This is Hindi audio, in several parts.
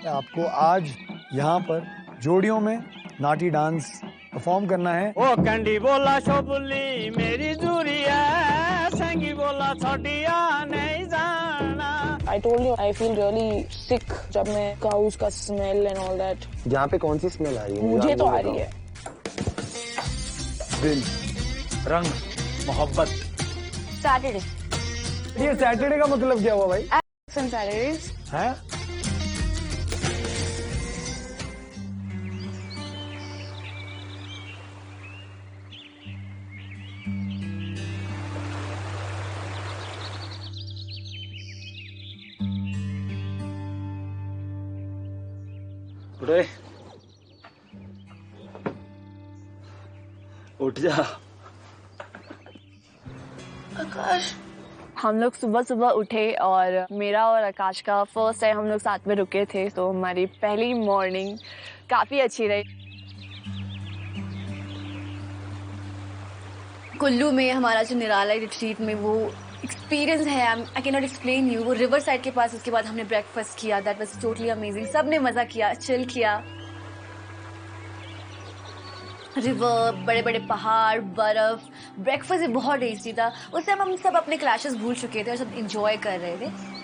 आपको आज यहाँ पर जोड़ियों में नाटी डांस परफॉर्म करना है। ओ कंडी बोला शोबुली मेरी दूरिया, संगी बोला छोटिया नहीं जाना। I told you I feel really sick जब मैं काउस का स्मेल and all that। यहाँ पे कौन सी स्मेल आ रही है? मुझे तो आ रही है। दिल, रंग, मोहब्बत। सैटरडे। ये सैटरडे का मतलब क्या हुआ भाई? Saturdays। हैं? उठे, उठ जा। आकाश। हम लोग सुबह सुबह उठे और मेरा और आकाश का फर्स्ट टाइम हम लोग साथ में रुके थे, तो हमारी पहली मॉर्निंग काफी अच्छी रही। कुल्लू में हमारा जो निराला रिट्रीट में वो एक्सपीरियंस है, I can not explain you. वो रिवर साइड के पास, उसके बाद हमने ब्रेकफास्ट किया, दैट वाज टोटली अमेजिंग। सबने मजा किया, चिल किया। रिवर, बड़े बड़े पहाड़, बर्फ, ब्रेकफास्ट भी बहुत टेस्टी था। उस टाइम हम सब अपने क्लैशेस भूल चुके थे और सब इंजॉय कर रहे थे।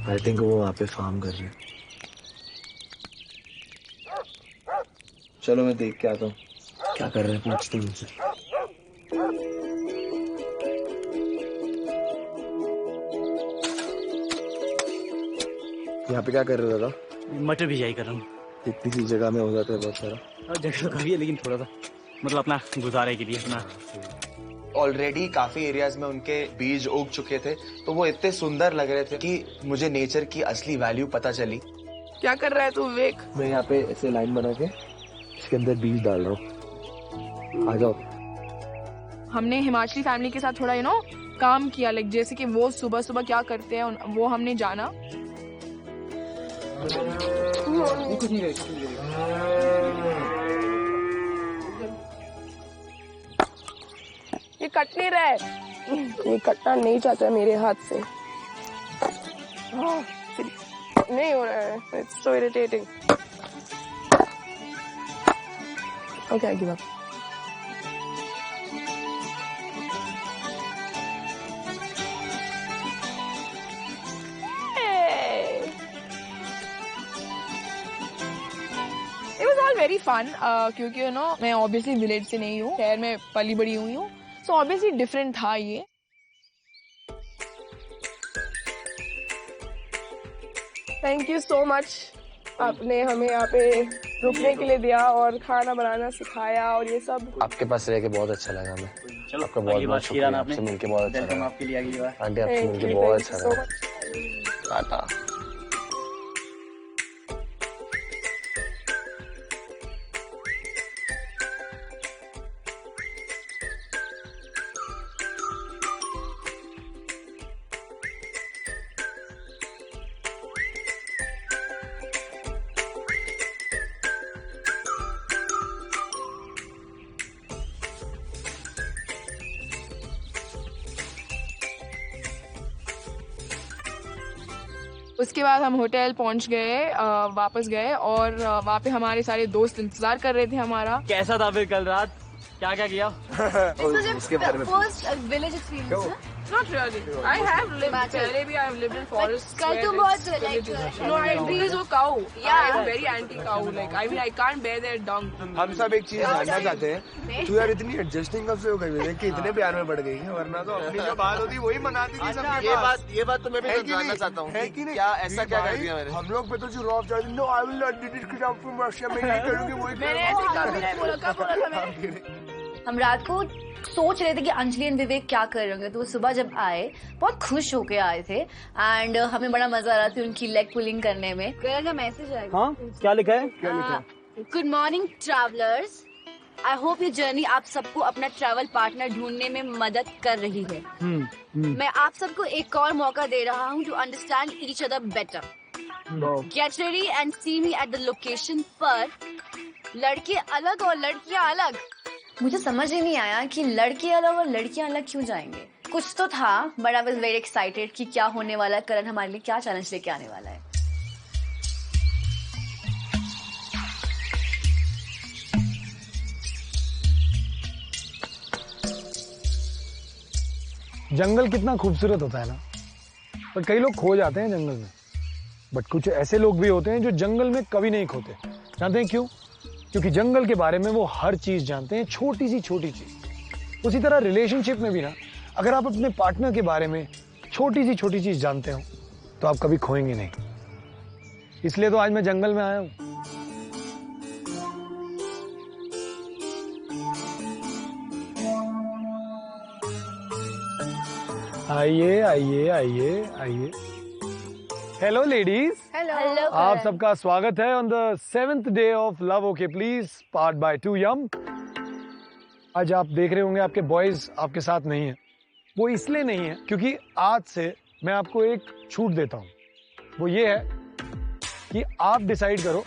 आई थिंक वो वहाँ पे फार्म कर रहे हैं। चलो मैं देख के आता हूँ क्या कर रहे हैं, पूछते हैं उनसे। यहाँ पे क्या कर रहे हो दादा? मटर भिजाई कर रहा हूँ। इतनी सी जगह में हो जाता है बहुत सारा। जगह तो काफी है लेकिन थोड़ा सा मतलब अपना गुजारे के लिए अपना। ऑलरेडी काफी एरियाज में उनके बीज उग चुके थे, तो वो इतने सुंदर लग रहे थे कि मुझे नेचर की असली वैल्यू पता चली। क्या कर रहा है तू विवेक? मैं यहाँ पे ऐसे लाइन बना के इसके अंदर बीज डाल रहा हूँ। आ जाओ। हमने हिमाचली फैमिली के साथ थोड़ा काम किया, लाइक जैसे कि वो सुबह सुबह क्या करते हैं वो हमने जाना। ये कट नहीं रहा है। ये कटना नहीं चाहता मेरे हाथ से। नहीं हो रहा है। It's so irritating. Okay, I give up. It was all very fun, क्योंकि मैं ऑब्वियसली विलेज से नहीं हूँ, शहर में पली बड़ी हुई हूँ, सो ऑब्वियसली डिफरेंट था ये। थैंक यू सो मच, आपने हमें यहाँ पे रुकने के लिए दिया और खाना बनाना सिखाया और ये सब। आपके पास रह के बहुत अच्छा लगा। मैं चलो आपका बहुत बहुत शुक्रिया। आपसे मिलके बहुत अच्छा लगा। आपके लिए अगली बार। आंटी आपसे मिलके बहुत अच्छा लगा। टाटा। उसके बाद हम होटल पहुंच गए, वापस गए और वहाँ पे हमारे सारे दोस्त इंतजार कर रहे थे हमारा। कैसा था फिर कल रात, क्या क्या किया? उसके बारे में first village experience. Not really. I have lived. पहले भी I have lived in forests. कल where तुम it's बहुत villages. like No, I because वो cow. Yeah. I am very anti cow. Like I mean, I can't bear their dung. हम सब एक चीज जानना चाहते हैं, तू यार इतनी एडजस्टिंग कब से हो गई विवेक कि इतने प्यार में पड़ गई है? वरना तो अपनी जो बात होती वही मनाती थी सबके पास। ये बात तो मैं भी है कि जानना नहीं? चाहता हूँ है कि नहीं? क्या ऐसा क्या कर भाई, दिया मैंने? हम लोग पे तो जो रॉब चाहते no I will not do this कुछ आपको रशिया में नहीं करूंगी वही मैंने ऐसे कभी नहीं बोला, कब बोला था मैंने? हम रात को सोच रहे थे कि अंजलि एंड विवेक क्या कर रहे होंगे, तो वो सुबह जब आए बहुत खुश होके आए थे एंड हमें बड़ा मजा आ रहा था उनकी लेग पुलिंग करने में। कल का मैसेज आएगा। हाँ क्या लिखा है? Good morning travellers, I hope ये जर्नी आप सबको अपना ट्रैवल पार्टनर ढूंढने में मदद कर रही है। मैं आप सबको एक और मौका दे रहा हूँ to understand each other better. Get ready and see me at the location पर। लड़के अलग और लड़कियां अलग। मुझे समझ ही नहीं आया कि लड़के अलग और लड़कियां अलग क्यों जाएंगे। कुछ तो था but I was very excited कि क्या होने वाला है, करण हमारे लिए क्या चैलेंज लेके आने वाला है। जंगल कितना खूबसूरत होता है ना, पर कई लोग खो जाते हैं जंगल में। बट कुछ ऐसे लोग भी होते हैं जो जंगल में कभी नहीं खोते। जानते हैं क्यों? क्योंकि जंगल के बारे में वो हर चीज जानते हैं, छोटी सी छोटी चीज। उसी तरह रिलेशनशिप में भी ना, अगर आप अपने पार्टनर के बारे में छोटी सी छोटी चीज जानते हो तो आप कभी खोएंगे नहीं। इसलिए तो आज मैं जंगल में आया हूं। आइए आइए आइए आइए। हेलो लेडीज, हेलो आप सबका स्वागत है on the 7th day of love okay please part by 2 यम। आज आप देख रहे होंगे आपके बॉयज आपके साथ नहीं है। वो इसलिए नहीं है क्योंकि आज से मैं आपको एक छूट देता हूं। वो ये है कि आप डिसाइड करो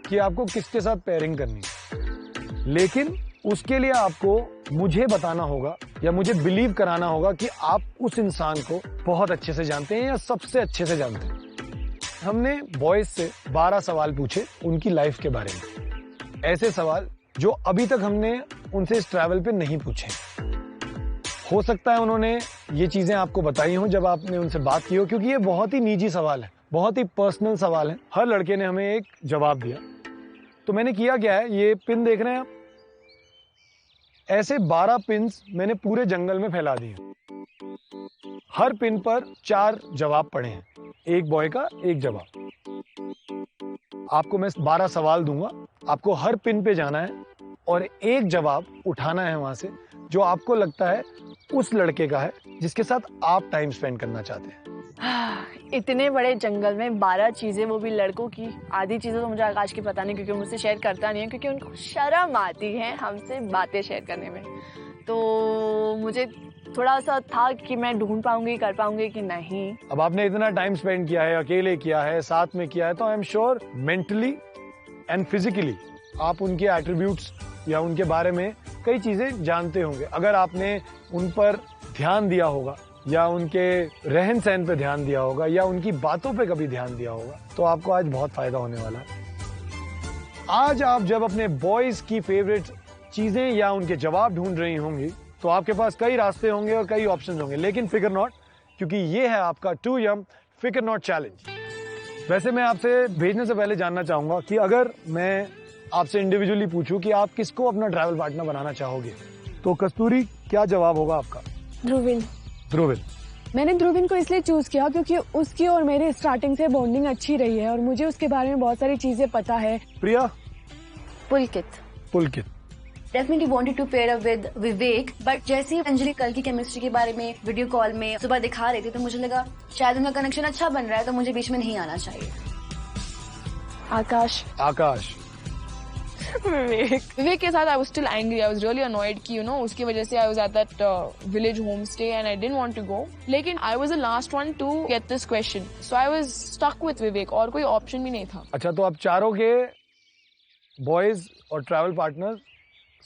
कि आपको किसके साथ पेयरिंग करनी है, लेकिन उसके लिए आपको मुझे बताना होगा या मुझे बिलीव कराना होगा कि आप उस इंसान को बहुत अच्छे से जानते हैं या सबसे अच्छे से जानते हैं। हमने बॉयज से 12 सवाल पूछे उनकी लाइफ के बारे में, ऐसे सवाल जो अभी तक हमने उनसे इस ट्रैवल पे नहीं पूछे। हो सकता है उन्होंने ये चीजें आपको बताई हो जब आपने उनसे बात की हो, क्योंकि ये बहुत ही निजी सवाल है, बहुत ही पर्सनल सवाल है। हर लड़के ने हमें एक जवाब दिया। तो मैंने किया क्या है, ये पिन देख रहे हैं आप, ऐसे 12 पिन्स मैंने पूरे जंगल में फैला दिए। हर पिन पर 4 जवाब पड़े हैं, एक बॉय का एक जवाब। आपको मैं 12 सवाल दूंगा, आपको हर पिन पे जाना है और एक जवाब उठाना है वहां से जो आपको लगता है उस लड़के का है जिसके साथ आप टाइम स्पेंड करना चाहते हैं। इतने बड़े जंगल में 12 चीजें, वो भी लड़कों की। आधी चीजें तो मुझे आकाश की पता नहीं, क्योंकि मुझसे शेयर करता नहीं है, क्योंकि उनको शर्म आती है हमसे बातें शेयर करने में। तो मुझे थोड़ा सा था कि मैं ढूंढ पाऊंगी, कर पाऊंगी कि नहीं। अब आपने इतना टाइम स्पेंड किया है, अकेले किया है, साथ में किया है, तो I am sure mentally and physically आप उनके एट्रीब्यूट्स या उनके बारे में कई चीजें जानते होंगे। अगर आपने उन पर ध्यान दिया होगा या उनके रहन सहन पे ध्यान दिया होगा या उनकी बातों पे कभी ध्यान दिया होगा, तो आपको आज बहुत फायदा होने वाला है। आज आप जब अपने बॉयज की फेवरेट चीजें या उनके जवाब ढूंढ रही होंगी तो आपके पास कई रास्ते होंगे और कई ऑप्शंस होंगे, लेकिन फिकर नॉट, क्योंकि ये है आपका 2 यम फिकर नॉट चैलेंज। वैसे मैं आपसे भेजने से पहले जानना चाहूंगा कि अगर मैं आपसे इंडिविजुअली पूछूं कि आप किसको अपना ट्रैवल पार्टनर बनाना चाहोगे, तो कस्तूरी क्या जवाब होगा आपका? ध्रुविन। ध्रुविन। मैंने ध्रुविन को इसलिए चूज किया क्योंकि उसकी और मेरी स्टार्टिंग से बॉन्डिंग अच्छी रही है और मुझे उसके बारे में बहुत सारी चीजें पता है। Priya? Pulkit. Pulkit. Definitely wanted to pair up with Vivek, but जैसे ही अंजलि कल की केमिस्ट्री के बारे में वीडियो कॉल में सुबह दिखा रही थी, तो मुझे लगा शायद उनका कनेक्शन अच्छा बन रहा है, तो मुझे बीच में नहीं आना चाहिए। आकाश। आकाश। विवेक के साथ I was still angry, I was really annoyed कि उसकी वजह से I was at that village home stay and I didn't want to go, लेकिन I was the last one to get this question, so I was stuck with Vivek और कोई ऑप्शन भी नहीं था। अच्छा, तो अब चारों के बॉयज और ट्रैवल पार्टनर्स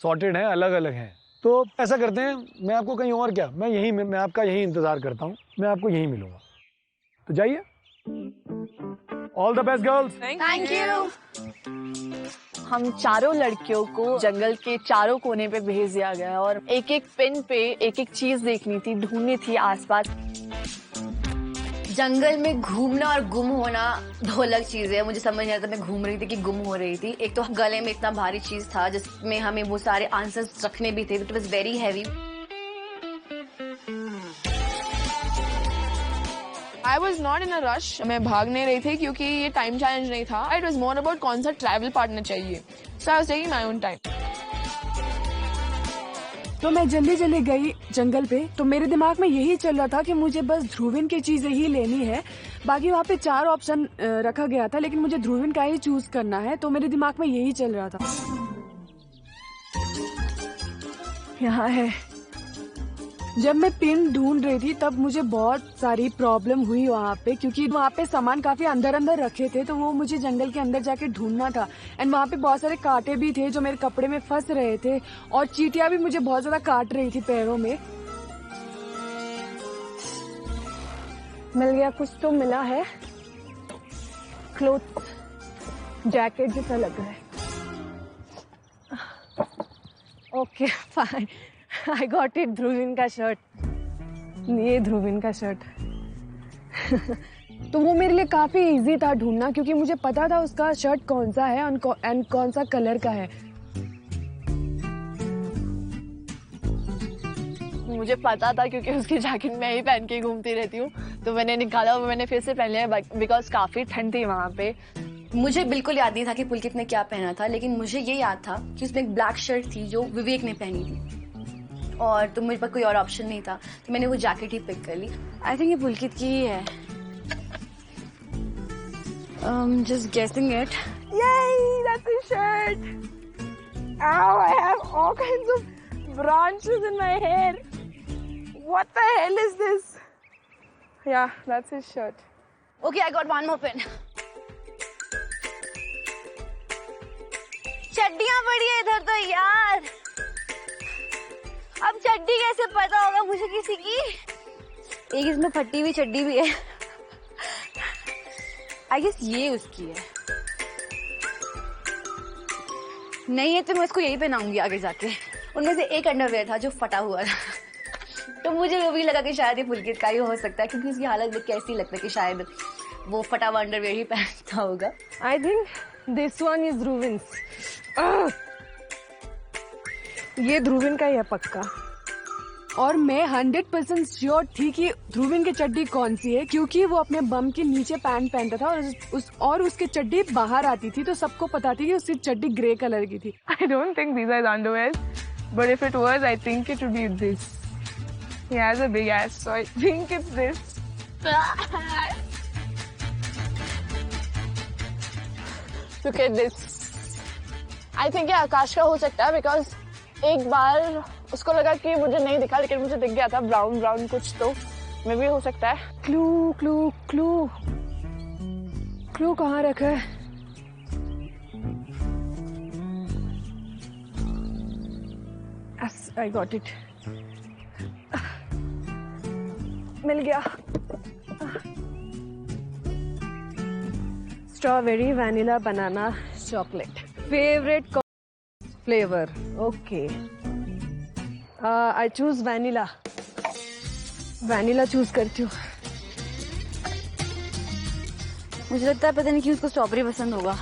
सॉर्टेड हैं, अलग अलग हैं। तो ऐसा करते हैं, मैं आपको कहीं और क्या, मैं आपका यही इंतजार करता हूँ, मैं आपको यहीं मिलूंगा। तो जाइए। All the best girls. Thank you. हम चारों लड़कियों को जंगल के चारों कोने पे भेज दिया गया और एक एक पिन पे एक एक चीज देखनी थी, ढूंढनी थी आसपास। जंगल में घूमना और गुम होना दो अलग चीजें हैं। मुझे समझ नहीं आता मैं घूम रही थी कि गुम हो रही थी। एक तो गले में इतना भारी चीज था जिसमें हमें वो सारे आंसर्स रखने भी थे। It was very heavy. I was not in a rush. मैं भाग नहीं रही थी क्योंकि ये टाइम चैलेंज नहीं था. It was more about कौन सा ट्रैवल पार्टनर चाहिए. So I was taking my own time. तो मैं जल्दी जल्दी गई जंगल पे, तो मेरे दिमाग में यही चल रहा था कि मुझे बस ध्रुवीन की चीजें ही लेनी है. बाकी वहाँ पे 4 ऑप्शन रखा गया था, लेकिन मुझे ध्रुवीन का ही चूज करना है. तो मेरे दिमाग में यही चल रहा था. यहाँ है. जब मैं पिन ढूंढ रही थी तब मुझे बहुत सारी प्रॉब्लम हुई वहाँ पे, क्योंकि वहाँ पे सामान काफी अंदर अंदर रखे थे, तो वो मुझे जंगल के अंदर जाके ढूंढना था. एंड वहाँ पे बहुत सारे कांटे भी थे जो मेरे कपड़े में फंस रहे थे, और चींटियां भी मुझे बहुत ज्यादा काट रही थी पैरों में. मिल गया, कुछ तो मिला है. क्लोथ, जैकेट जैसा लग रहा है. Okay fine, I got it. Dhruvin का शर्ट, ये ध्रुवीन का शर्ट. तो वो मेरे लिए काफी इजी था ढूंढना, क्योंकि मुझे पता था उसका शर्ट कौन सा है एंड कौन सा कलर का है. मुझे पता था क्योंकि उसकी जैकेट मैं ही पहन के घूमती रहती हूँ, तो मैंने निकाला और मैंने फिर से पहन लिया बिकॉज काफी ठंड थी वहाँ पे. मुझे बिल्कुल याद नहीं था कि पुलकित ने क्या पहना था, लेकिन मुझे ये याद था कि उसमें एक ब्लैक शर्ट थी जो विवेक ने पहनी थी, और तो मुझे पास कोई और ऑप्शन नहीं था, तो मैंने वो जैकेट ही पिक कर ली. आई थिंक ये पुलकित की ही है. Just guessing it. Yay, that's a shirt. Ow, I have all kinds of branches in my hair. What the hell is this? Yeah, that's his shirt. Okay, I got one more pen. चड्डियां पड़ी है इधर तो यार. अब चड्डी कैसे पता होगा मुझे किसी की? एक इसमें फटी हुई चड्डी भी है. आई गेस ये उसकी है. नहीं है तो मैं इसको यही पहनाऊंगी आगे जाके. उनमें से एक अंडरवेयर था जो फटा हुआ था, तो मुझे वो भी लगा कि शायद ये पुलकित का ही हो सकता है, क्योंकि उसकी हालत देख के ऐसी लगता है कि शायद वो फटा हुआ अंडरवेयर ही पहनता होगा. I think this one is ध्रुवीन्स. ये ध्रुवीन का ही है पक्का. और मैं 100% श्योर थी कि ध्रुवीन की चड्डी कौन सी है, क्योंकि वो अपने बम के नीचे पैंट पहनता था और उसकी चड्डी बाहर आती थी, तो सबको पता थी कि उसकी चड्डी ग्रे कलर की थी. I don't think these are underwear, but if it was, I think it would be this. He has a big ass, so I think it's this. Look at this. I think ये आकाश का हो सकता है, बिकॉज एक बार उसको लगा कि मुझे नहीं दिखा, लेकिन मुझे दिख गया था ब्राउन ब्राउन कुछ, तो मैं भी हो सकता है. क्लू क्लू क्लू क्लू कहाँ रखा है? Yes, I got it. मिल गया. Strawberry, vanilla, banana, chocolate. Favourite flavour. Okay, I choose vanilla. Vanilla choose करती हूँ. मुझे लगता है पता नहीं क्यों उसको स्ट्रॉबेरी पसंद होगा.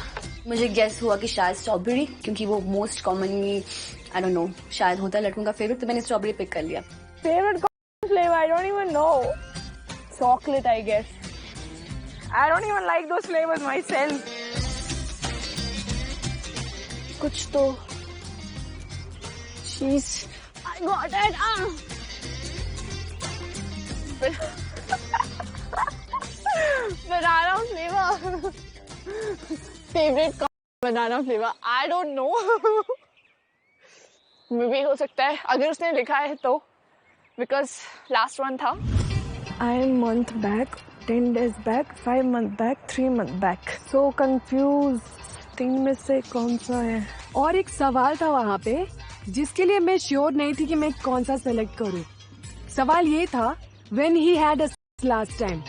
मुझे गेस हुआ कि शायद स्ट्रॉबेरी, क्योंकि वो most commonly I don't know शायद होता है लड़कों का फेवरेट, तो मैंने स्ट्रॉबेरी पिक कर लिया. Favorite flavor? I don't even know. Chocolate, I guess. I don't even like those flavors myself. कुछ तो चीज. I got it. Banana flavor. Favorite banana flavor. I don't know. मे भी हो सकता है अगर उसने लिखा है तो, बिकॉज लास्ट वन था. I am month back, 10 days back, 5 month back, 3 month back. So confused. 3 में से कौन सा है? और एक सवाल था वहाँ पे जिसके लिए मैं श्योर नहीं थी कि मैं कौन सा सेलेक्ट करूँ. सवाल ये था, when he had a last time.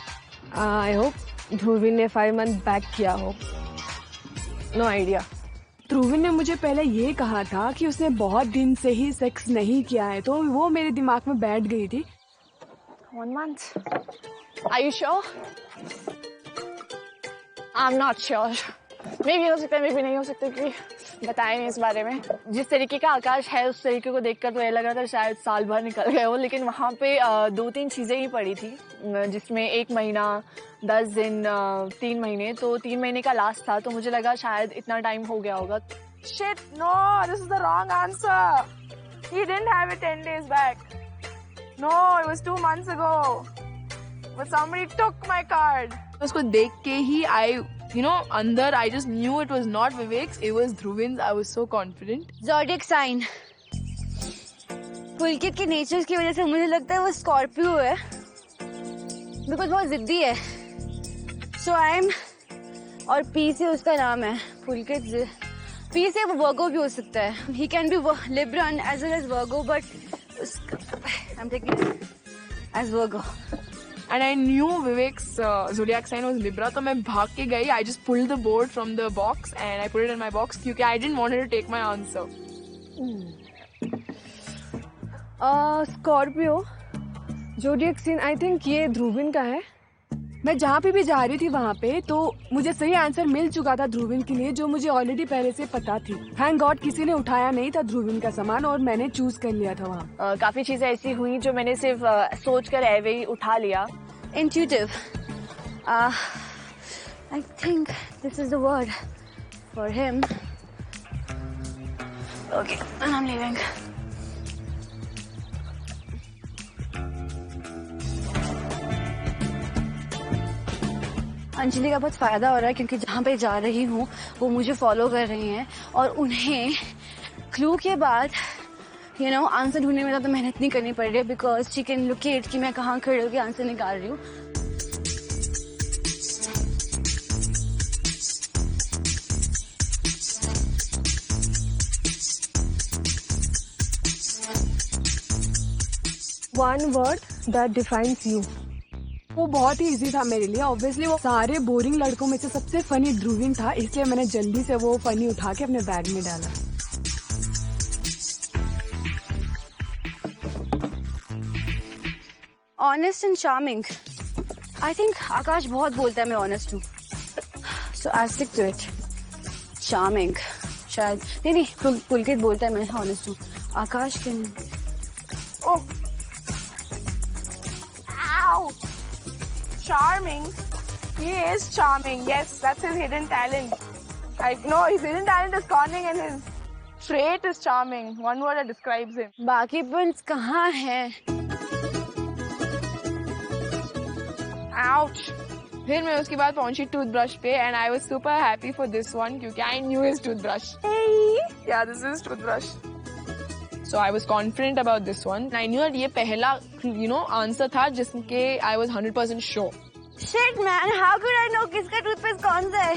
I hope ध्रुवीन ने 5 month back किया हो. No idea. ध्रुविन ने मुझे पहले ये कहा था कि उसने बहुत दिन से ही सेक्स नहीं किया है, तो वो मेरे दिमाग में बैठ गई थी। 1 month. Are you sure? I'm not sure. Maybe हो सकता है, maybe नहीं हो सकता, क्योंकि बताया नहीं इस बारे में। जिस तरीके का आकाश है उस तरीके को देखकर तो ये लग रहा था शायद साल भर निकल गए हो, लेकिन वहाँ पे 2-3 चीज़ें ही पड़ी थी, जिसमें 1 महीना, 10 दिन, 3 महीने। तो 3 महीने का लास्ट था, तो मुझे लगा शायद इतना टाइम हो गया होगा। Shit, no, this is the wrong answer. He didn't have it 10 days back. No, it was 2 months ago. But somebody took my card. उसको देख के ही अंदर I just knew it was not Vivek's, it was Dhruvin's. I was so confident. Zodiac sign. पुलकित के नेचर की वजह से मुझे लगता है वो स्कॉर्पियो है, बिकॉज बहुत जिद्दी है। सो आई एम, और पी से उसका नाम है पुलकित। पी से वो वर्गो भी हो सकता है। He can be Libran as well as Virgo, but I am taking as Virgo. And I knew Vivek's zodiac sign was Libra, तो मैं भाग के गई. I just pulled the board from the box and I put it in my box क्योंकि I didn't want her to take my answer. Scorpio zodiac sign, I think ये ध्रुविन का है। मैं जहाँ पे भी जा रही थी वहाँ पे तो मुझे सही आंसर मिल चुका था ध्रुविन के लिए, जो मुझे ऑलरेडी पहले से पता थी। थैंक गॉड किसी ने उठाया नहीं था ध्रुविन का सामान और मैंने चूज कर लिया था वहाँ। काफ़ी चीज़ें ऐसी हुई जो मैंने सिर्फ सोच कर एवे ही उठा लिया। Intuitive. I think this is the word for him. Okay, and I'm leaving. Anjali का बहुत फायदा हो रहा है क्योंकि जहाँ पे जा रही हूँ वो मुझे फॉलो कर रही हैं और उन्हें क्लू के बाद आंसर ढूंढने में तो मेहनत नहीं करनी पड़ रही है, बिकॉज शी कैन लोकेट कि मैं कहाँ खड़े होकर आंसर निकाल रही हूँ। One word that defines you. वो बहुत ही इजी था मेरे लिए। ऑब्वियसली वो सारे बोरिंग लड़कों में से सबसे फनी ध्रुविन था, इसलिए मैंने जल्दी से वो फनी उठा के अपने बैग में डाला। Honest and charming. I think Akash बहुत बोलता है मैं ऑनेस्ट हूँ, so I stick to it. Charming शायद नहीं, पुलकित बोलता है मैं ऑनेस्ट हूँ। आकाश के Oh. Ow. Charming. He is charming. Yes, that's his hidden talent. His hidden talent is conning and his trait is charming. One word that describes him. बाकी पॉइंट्स कहाँ हैं? Ouch. फिर मैं उसके बाद पहुंची टूथब्रश पे and I was super happy for this one क्योंकि I knew his toothbrush. Hey. Yeah, this is toothbrush. So I was confident about this one. I knew that ये पहला आंसर था जिसके I was 100% sure. Shit man, how could I know किसका टूथपेस्ट कौन सा है?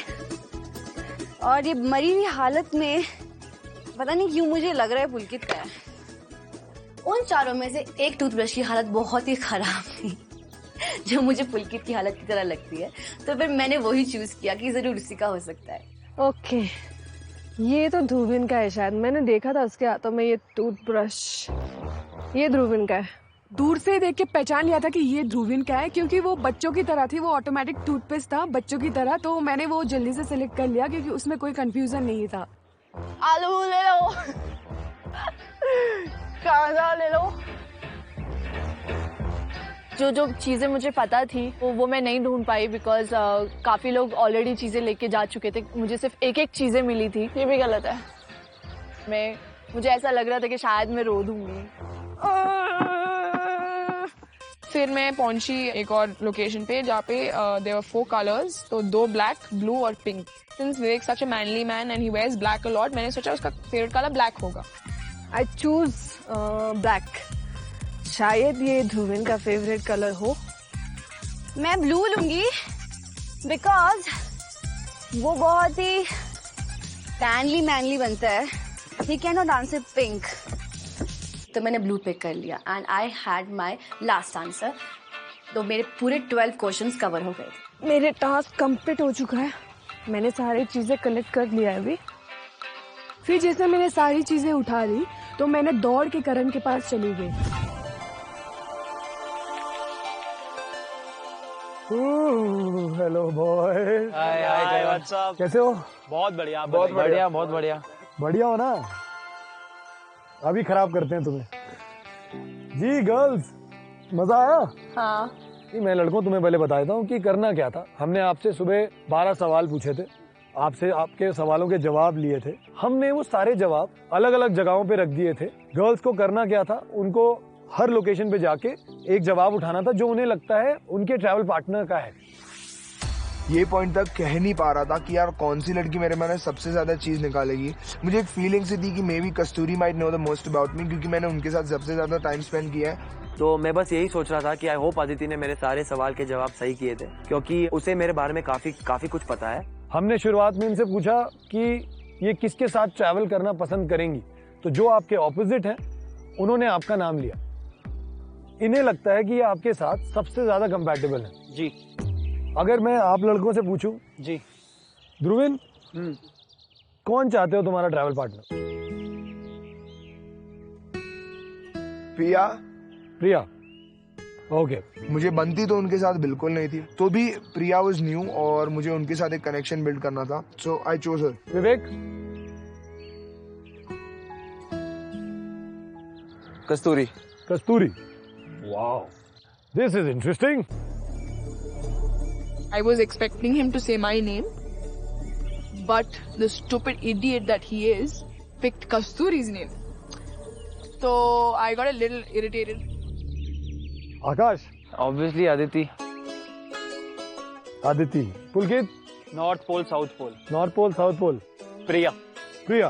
और ये मरी हुई हालत में पता नहीं क्यों मुझे लग रहा है पुलकित का है। उन चारों में से एक टूथब्रश की हालत बहुत ही खराब थी जो मुझे पुलकित की हालत की तरह लगती है, तो फिर मैंने वही चूज किया कि जरूर उसी का हो सकता है। ओके, ये तो ध्रुविन का है शायद। मैंने देखा था उसके हाथों में ये टूथब्रश, ये ध्रुविन का है। दूर से देख के पहचान लिया था कि ये ध्रुविन का है क्योंकि वो बच्चों की तरह थी, वो ऑटोमेटिक टूथपेस्ट था बच्चों की तरह, तो मैंने वो जल्दी से सिलेक्ट कर लिया क्योंकि उसमें कोई कंफ्यूजन नहीं था। आलू ले लो, कांदा ले लो। जो चीज़ें मुझे पता थी वो मैं नहीं ढूंढ पाई बिकॉज काफ़ी लोग ऑलरेडी चीज़ें लेके जा चुके थे। मुझे सिर्फ एक चीज़ें मिली थी। ये भी गलत है। मुझे ऐसा लग रहा था कि शायद मैं रो दूंगी। फिर मैं पहुंची एक और लोकेशन पे जहाँ पे there were 4 colors, तो 2 black, blue और pink. Since Vivek such a manly man and he wears black a lot, मैंने सोचा उसका फेवरेट कलर black होगा। I choose black. शायद ये ध्रुविन का फेवरेट कलर हो। मैं ब्लू लूंगी बिकॉज वो बहुत ही मैनली बनता है। He can not answer pink, तो मैंने ब्लू पिक कर लिया and I had my last answer. तो मेरे पूरे 12 क्वेश्चंस कवर हो गए। मेरे टास्क कंप्लीट हो चुका है, मैंने सारी चीजें कलेक्ट कर लिया है अभी। फिर जैसे मैंने सारी चीजें उठा ली तो मैंने दौड़ के करण के पास चली गई। हेलो बॉय, हाय हाय व्हाट्सअप। कैसे हो? बहुत बढ़िया, बहुत बढ़िया, बहुत बढ़िया। बढ़िया हो ना? अभी खराब करते हैं तुम्हें। जी गर्ल्स, मजा आया? हाँ। कि मैं लड़कों तुम्हें पहले बता देता हूँ कि करना क्या था। हमने आपसे सुबह 12 सवाल पूछे थे, आपसे आपके सवालों के जवाब लिए थे। हमने वो सारे जवाब अलग अलग जगहों पे रख दिए थे। गर्ल्स को करना क्या था, उनको हर लोकेशन पे जाके एक जवाब उठाना था जो उन्हें लगता है उनके ट्रैवल पार्टनर का है। ये पॉइंट तक कह नहीं पा रहा था कि यार कौन सी लड़की मेरे मन में सबसे ज्यादा चीज निकालेगी। मुझे एक फीलिंग सी थी कि may be Kasturi might know the most about me, क्योंकि मैंने उनके साथ सबसे ज्यादा टाइम स्पेंड किया है। तो मैं बस यही सोच रहा था कि आई होप अदिति ने मेरे सारे सवाल के जवाब सही किए थे, क्योंकि उसे मेरे बारे में काफी कुछ पता है। हमने शुरुआत में इनसे पूछा कि ये किसके साथ ट्रैवल करना पसंद करेंगी, तो जो आपके ऑपोजिट है उन्होंने आपका नाम लिया। इन्हें लगता है कि ये आपके साथ सबसे ज्यादा कंपैटिबल है। जी। अगर मैं आप लड़कों से पूछूं, जी ध्रुविन, कौन चाहते हो तुम्हारा ट्रैवल पार्टनर? प्रिया। प्रिया, ओके। मुझे बनती तो उनके साथ बिल्कुल नहीं थी, तो भी प्रिया वाज न्यू और मुझे उनके साथ एक कनेक्शन बिल्ड करना था, so I chose her. Vivek? Kasturi. Kasturi, wow, this is interesting. I was expecting him to say my name, but the stupid idiot that he is picked Kasturi's name. So I got a little irritated. Akash? Obviously Aditi. Aditi. Pulkit? North pole south pole. North pole south pole. Priya. Priya,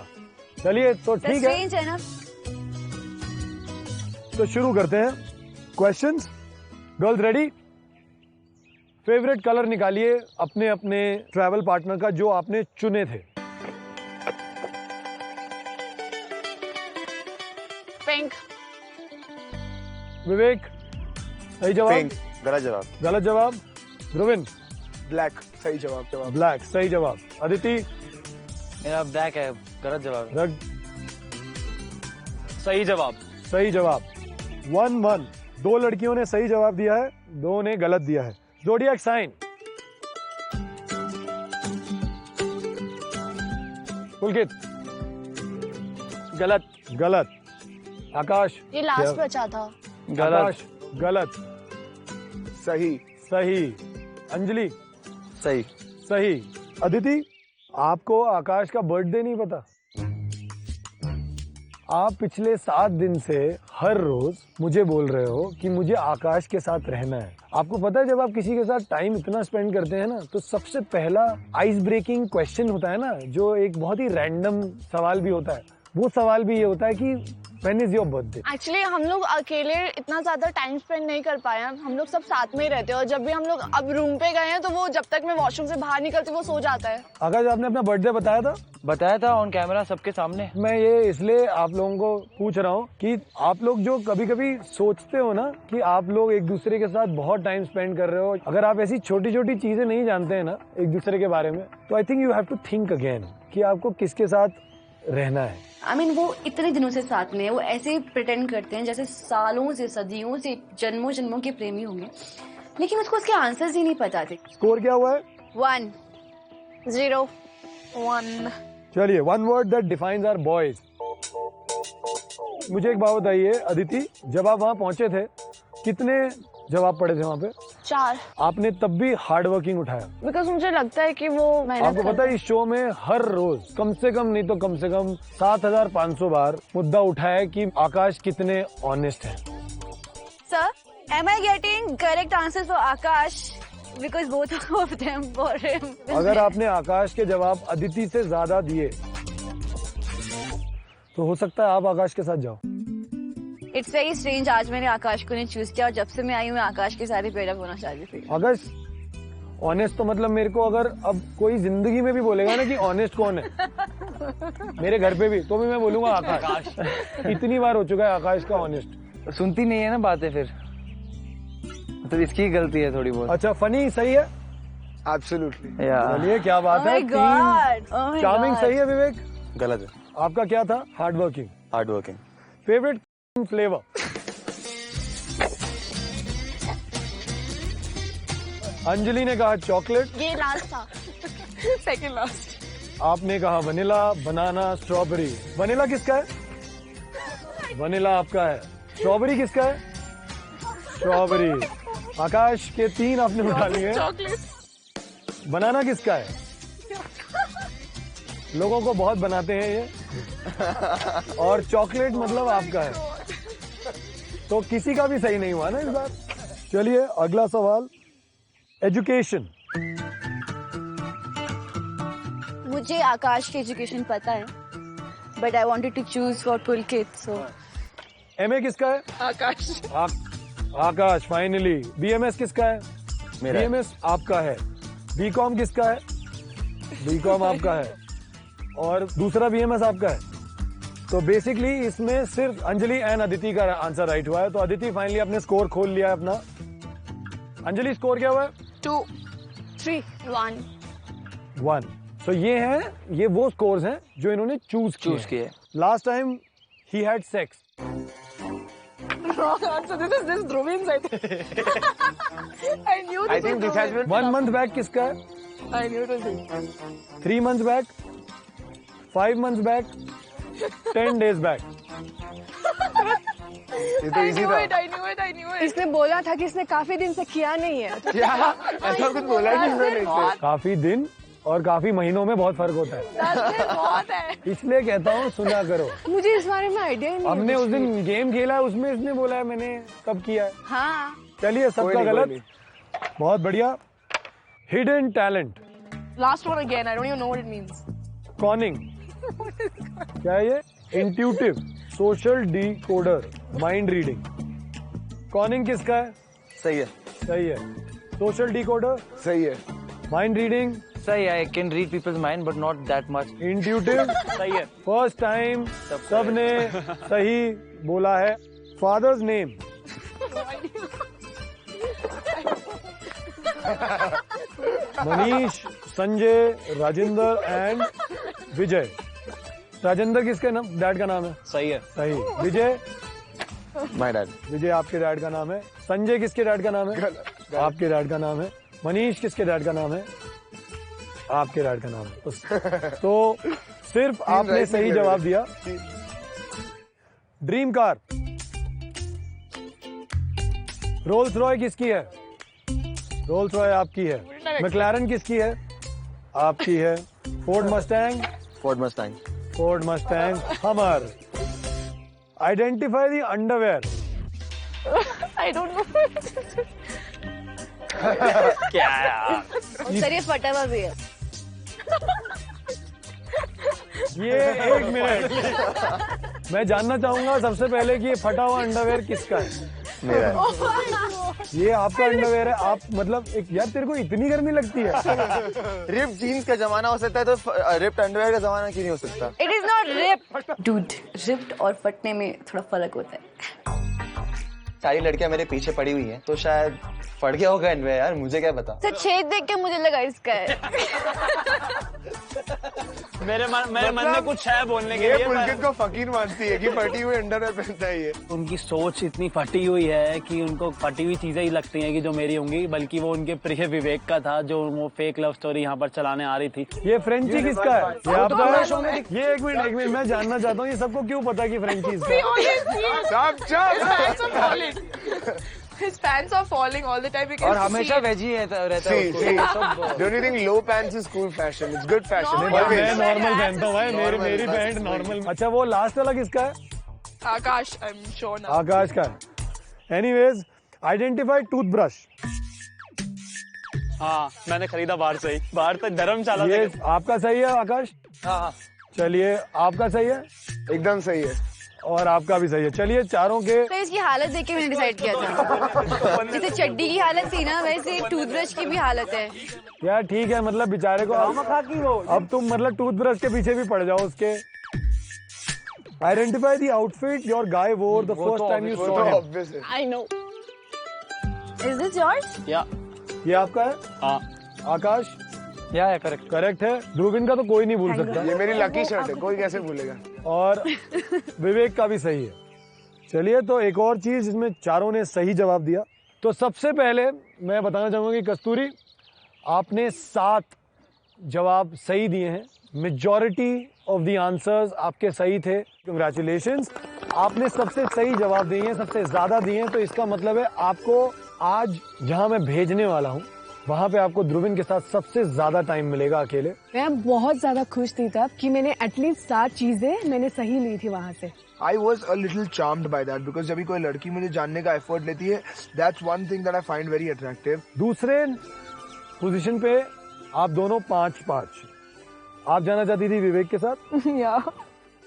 चलिए तो ठीक है, स्ट्रेंज है ना। तो शुरू करते हैं questions. Girls ready? Favourite colour निकालिए अपने अपने ट्रैवल पार्टनर का जो आपने चुने थे। पिंक। विवेक? सही जवाब? पिंक। गलत जवाब। गलत जवाब। ध्रुविन? ब्लैक। सही जवाब। ब्लैक। सही जवाब। अदिति? मेरा ब्लैक है, गलत जवाब। रग? सही जवाब। सही जवाब। 1-1। 2 लड़कियों ने सही जवाब दिया है, 2 ने गलत दिया है। Zodiac sign? पुलकित? गलत। गलत। आकाश? ये लास्ट बचा था। गलत। आकाश? गलत। सही। सही। अंजलि? सही। सही। अदिति, आपको आकाश का बर्थडे नहीं पता? आप पिछले 7 दिन से हर रोज मुझे बोल रहे हो कि मुझे आकाश के साथ रहना है। आपको पता है जब आप किसी के साथ टाइम इतना स्पेंड करते हैं ना, तो सबसे पहला आइस ब्रेकिंग क्वेश्चन होता है ना, जो एक बहुत ही रैंडम सवाल भी होता है, वो सवाल भी ये होता है कि when is your birthday. Actually हम लोग अकेले इतना ज्यादा टाइम स्पेंड नहीं कर पाए हैं, हम लोग सब साथ में ही रहते हैं और जब भी हम लोग अब रूम पे गए हैं तो वो जब तक मैं वॉशरूम से बाहर निकलती वो सो जाता है। आकाश, आपने अपना बर्थडे बताया था? बताया था ऑन कैमरा सबके सामने। मैं ये इसलिए आप लोगों को पूछ रहा हूँ कि आप लोग जो कभी कभी सोचते हो ना कि आप लोग एक दूसरे के साथ बहुत टाइम स्पेंड कर रहे हो, अगर आप ऐसी छोटी छोटी चीजें नहीं जानते हैं ना एक दूसरे के बारे में, तो I think you have to think again कि आपको किसके साथ रहना है। I mean, वो इतने दिनों से साथ में है, वो ऐसे प्रिटेंड करते हैं जैसे सालों से, सदियों से, जन्मों जन्मों के प्रेमी होंगे, लेकिन उसको उसके आंसर्स ही नहीं पता थे। स्कोर क्या हुआ है? 1 0 1 चलिए, 1 word that defines our boys. मुझे एक बात बताइए अदिति, जब आप वहाँ पहुंचे थे कितने जवाब पड़े थे वहाँ पे? 4। आपने तब भी हार्ड वर्किंग उठाया, बिकॉज मुझे लगता है कि वो आपको पता है इस शो में हर रोज कम से कम नहीं तो कम से कम 7500 बार मुद्दा उठाया है कि आकाश कितने ऑनेस्ट है। Sir, am I getting correct answers for Akash? Because both of them for him. अगर आपने आकाश के जवाब अदिति से ज्यादा दिए तो हो सकता है आप आकाश के साथ जाओ। It's very strange, आज मैंने आकाश को नहीं चूज किया और जब से मैं आई हूँ मैं आकाश के साथ ही पेड अप होना चाहती थी। आकाश ऑनेस्ट तो मतलब मेरे को अगर अब कोई जिंदगी में भी बोलेगा ना कि ऑनेस्ट कौन है मेरे घर पे भी, तो भी मैं बोलूंगा आकाश। इतनी बार हो चुका है आकाश का ऑनेस्ट। सुनती नहीं है ना बातें, फिर तो इसकी गलती है थोड़ी बहुत। अच्छा, फनी सही है? एब्सोल्युटली। चलिए, क्या बात है। Oh my God, oh my charming God. सही है विवेक? गलत है। आपका क्या था? Hard working. Hard working. Favourite flavour? Anjali ने कहा चॉकलेट, ये लास्ट था। Second last. आपने कहा वनीला, बनाना, स्ट्रॉबेरी। वनीला किसका है? वनीला आपका है। स्ट्रॉबेरी किसका है? स्ट्रॉबेरी। आकाश के 3 आपने उठा लिए। चॉकलेट। बनाना किसका है? लोगों को बहुत बनाते हैं ये। और चॉकलेट मतलब आपका है। तो किसी का भी सही नहीं हुआ ना इस बार। चलिए अगला सवाल, एजुकेशन। मुझे आकाश की एजुकेशन पता है, but I wanted to choose for Pulkit, so MA किसका है? आकाश। आकाश फाइनली। बीएमएस किसका है? मेरा। बीएमएस आपका है। बीकॉम किसका है? बीकॉम आपका है। और दूसरा बीएमएस आपका है। तो बेसिकली इसमें सिर्फ अंजलि एंड अदिति का आंसर राइट हुआ है। तो अदिति फाइनली अपने स्कोर खोल लिया है अपना। अंजलि स्कोर क्या हुआ है? 2, 3, 1। 1। तो ये वो स्कोर्स हैं जो इन्होंने चूज किए। Last time he had sex. Wrong answer. This is Dhruveen's, I think. I knew this. I think this has been 1 month back किसका है? I knew it was him. 3 months back, 5 months back, 10 days back. ये तो इजी था। I knew it. इसने बोला था कि इसने काफी दिन से किया नहीं है। क्या ऐसा कुछ बोला नहीं मैंने इसे। काफी दिन और काफी महीनों में बहुत फर्क होता है। बहुत है। इसलिए कहता हूँ सुना करो। मुझे इस बारे में आइडिया ही नहीं है। हमने उस दिन गेम खेला है, उसमें इसने बोला है मैंने कब किया है। हाँ। चलिए सबका गलत। बहुत बढ़िया। Hidden talent. Last one again. I don't even know what it means. Conning. क्या है ये? Intuitive, social decoder, mind reading. Conning किसका है? सही है। सही है। सोशल डिकोडर सही है। माइंड रीडिंग सही है। I can read people's mind but not that much. Intuitive सही है। फर्स्ट टाइम सबने सही बोला है। Father's name Manish, Sanjay, Rajendra and Vijay. Rajendra किसके नाम डैड का नाम है? सही है। सही। विजय माय डैड। विजय आपके डैड का नाम है। संजय किसके डैड का नाम है? आपके डैड का नाम है। मनीष किसके डैड का नाम है? आपके डैड का नाम है। तो सिर्फ आपने सही जवाब दिया। Dream car. रोल्स रॉय किसकी है? रोल्स रॉय आपकी है। मैक्लारन किसकी है? आपकी है। Ford Mustang. Ford Mustang. Ford Mustang Hummer. Identify the underwear. I don't know. क्या यार? सर ये फटा हुआ भी है। ये 1 मिनट मैं जानना चाहूंगा सबसे पहले कि ये फटा हुआ अंडरवेयर किसका है? मेरा है। ये आपका अंडरवेयर है। आप मतलब एक यार तेरे को इतनी गर्मी लगती है? रिप जीन्स का जमाना हो सकता है तो रिप्ड अंडरवेयर का जमाना क्यों नहीं हो सकता? It is not ripped dude. Ripped और फटने में थोड़ा फर्क होता है। सारी लड़कियां मेरे पीछे पड़ी हुई हैं, तो शायद फट गया होगा इनमें यार, मुझे क्या पता। तो छेद देख के मुझे लगा इसका है। मेरे मन में कुछ है बोलने के लिए। पुलकित को फकीर मानती है कि फटी हुई अंडरवेयर पहनता है ये। उनकी सोच इतनी फटी हुई है कि उनको फटी हुई चीजें ही लगती हैं कि जो मेरी होंगी, बल्कि वो उनके प्रिय विवेक का था जो वो फेक लव स्टोरी यहाँ पर चलाने आ रही थी। ये फ्रेंची किसका है? ये आपका है? ये एक मिनट मैं जानना चाहता हूँ ये सबको क्यों पता कि फ्रेंची इसका है? His pants are falling all the time. You can और see हमेशा it. वेजी रहता है उसको। Don't you think low pants is cool fashion? It's good fashion. मैं नॉर्मल पहनता हूँ भाई, मेरी पैंट नॉर्मल। अच्छा वो लास्ट वाला किसका है? Akash, I'm sure now. आकाश का है। Anyways identify toothbrush. हाँ, मैंने खरीदा बाहर से ही, बाहर से धर्मशाला ये से। आपका सही है आकाश? हाँ। चलिए आपका सही है एकदम सही है। और आपका भी सही है। चलिए चारों के तो इसकी हालत देख के मैंने डिसाइड किया था। जैसे चड्डी की हालत थी ना, वैसे टूथब्रश की भी हालत है। यार ठीक है, मतलब बेचारे को अब तुम मतलब टूथब्रश के पीछे भी पड़ जाओ उसके। Identify the outfit your guy वोर the first time you saw him. Obvious है। I know. Is this yours? या ये आपका है हाँ, आकाश? या करेक्ट। करेक्ट है। ध्रुविन का तो कोई नहीं भूल सकता ये मेरी लकी शर्ट है, कोई कैसे भूलेगा। और विवेक का भी सही है। चलिए, तो एक और चीज, इसमें चारों ने सही जवाब दिया। तो सबसे पहले मैं बताना चाहूंगा कि कस्तूरी, आपने 7 जवाब सही दिए हैं। मेजॉरिटी ऑफ द आंसर्स आपके सही थे। कंग्रेचुलेशंस, आपने सबसे सही जवाब दिए हैं, सबसे ज्यादा दिए हैं। तो इसका मतलब है आपको आज जहां मैं भेजने वाला हूं वहां पे आपको ध्रुविन के साथ सबसे ज्यादा टाइम मिलेगा अकेले। मैं बहुत ज्यादा खुश थी तब कि मैंने एटलीस्ट 7 चीजें मैंने सही ली थी वहाँ से। I was a little charmed by that because जब भी कोई लड़की मुझे जानने का एफर्ट लेती है, that's one thing that I find very attractive. दूसरे पोजीशन पे आप दोनों 5-5। आप जाना चाहती थी विवेक के साथ। या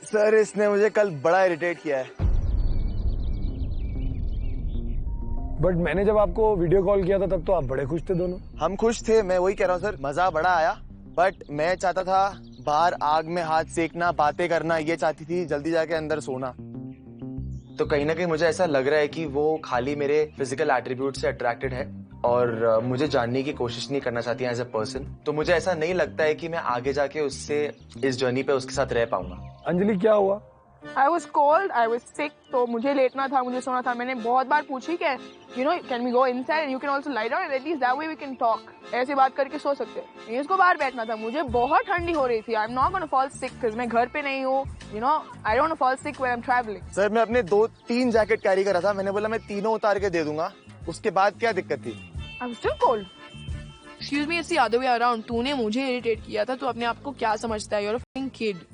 सर, इसने मुझे कल बड़ा इरिटेट किया है। बट मैंने जब आपको वीडियो कॉल किया था तब तो आप बड़े खुश थे दोनों। हम खुश थे, मैं वही कह रहा हूँ सर, मजा बड़ा आया। बट मैं चाहता था बाहर आग में हाथ सेकना, बातें करना, ये चाहती थी जल्दी जाके अंदर सोना। तो कहीं ना कहीं मुझे ऐसा लग रहा है कि वो खाली मेरे फिजिकल एट्रीब्यूट से अट्रैक्टेड है और मुझे जानने की कोशिश नहीं करना चाहती एज अ पर्सन। तो मुझे ऐसा नहीं लगता है कि मैं आगे जाके उससे इस जर्नी पे उसके साथ रह पाऊंगा। अंजलि, क्या हुआ? I was cold, I was sick, तो मुझे लेटना था, मुझे सोना था। मैंने बहुत बार पूछी कि can we go inside and you can also lie down and at least that way we can talk. ऐसे बात करके सो सकते हैं। इसको बाहर बैठना था। मुझे बहुत ठंडी हो रही थी। I'm not gonna fall sick because मैं घर पे नहीं हूँ। I don't want to fall sick when I'm traveling. Sir, मैं अपने 2-3 जैकेट कैरी कर रहा था। मैंने बोला मैं तीनों उतार के दे दूंगा। उसके बाद क्या दिक्कत थी? I'm still cold. Excuse me, it's the other way around. तूने मुझे इरिटेट किया था, तो अपने आप को क्या समझता है? You're a fucking kid.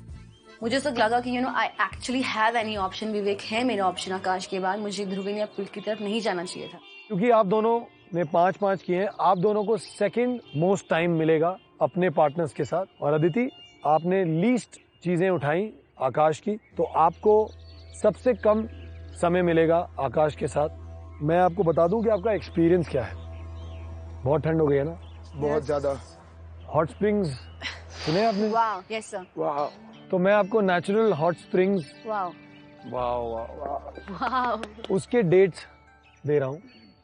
मुझे तो लगा कि I actually have any option. Vivek है मेरा ऑप्शन आकाश के बाद। मुझे ध्रुविन या पुल की तरफ नहीं जाना चाहिए था। क्योंकि आप दोनों ने 5-5 किए हैं, आप दोनों को सेकंड मोस्ट टाइम मिलेगा अपने पार्टनर्स के साथ। और अदिति, आपने लीस्ट चीजें उठाई आकाश की, तो आपको सबसे कम समय मिलेगा आकाश के साथ। मैं आपको बता दूं कि आपका एक्सपीरियंस क्या है। बहुत ठंड हो गई है ना? बहुत ज्यादा। हॉट स्प्रिंग्स सुने आपने? वाह, यस सर। वाह। तो मैं आपको नेचुरल हॉट स्प्रिंग्स उसके डेट्स दे रहा हूँ।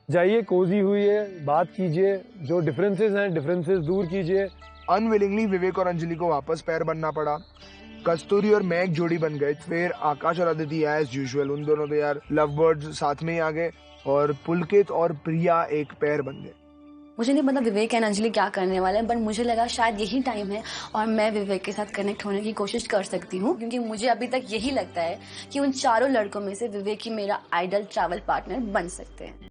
जाइए, कोजी हुई है, बात कीजिए, जो डिफरेंसेस हैं डिफरेंसेस दूर कीजिए। अनविलिंगली विवेक और अंजलि को वापस पैर बनना पड़ा। कस्तूरी और मैं एक जोड़ी बन गए। फिर आकाश और अदिति एज यूजुअल, उन दोनों तो यार लव बर्ड्स साथ में ही आ गए। और पुलकित और प्रिया एक पैर बन गए। मुझे नहीं पता विवेक एंड अंजलि क्या करने वाले हैं, बट मुझे लगा शायद यही टाइम है और मैं विवेक के साथ कनेक्ट होने की कोशिश कर सकती हूँ, क्योंकि मुझे अभी तक यही लगता है कि उन चारों लड़कों में से विवेक ही मेरा आइडल ट्रैवल पार्टनर बन सकते हैं।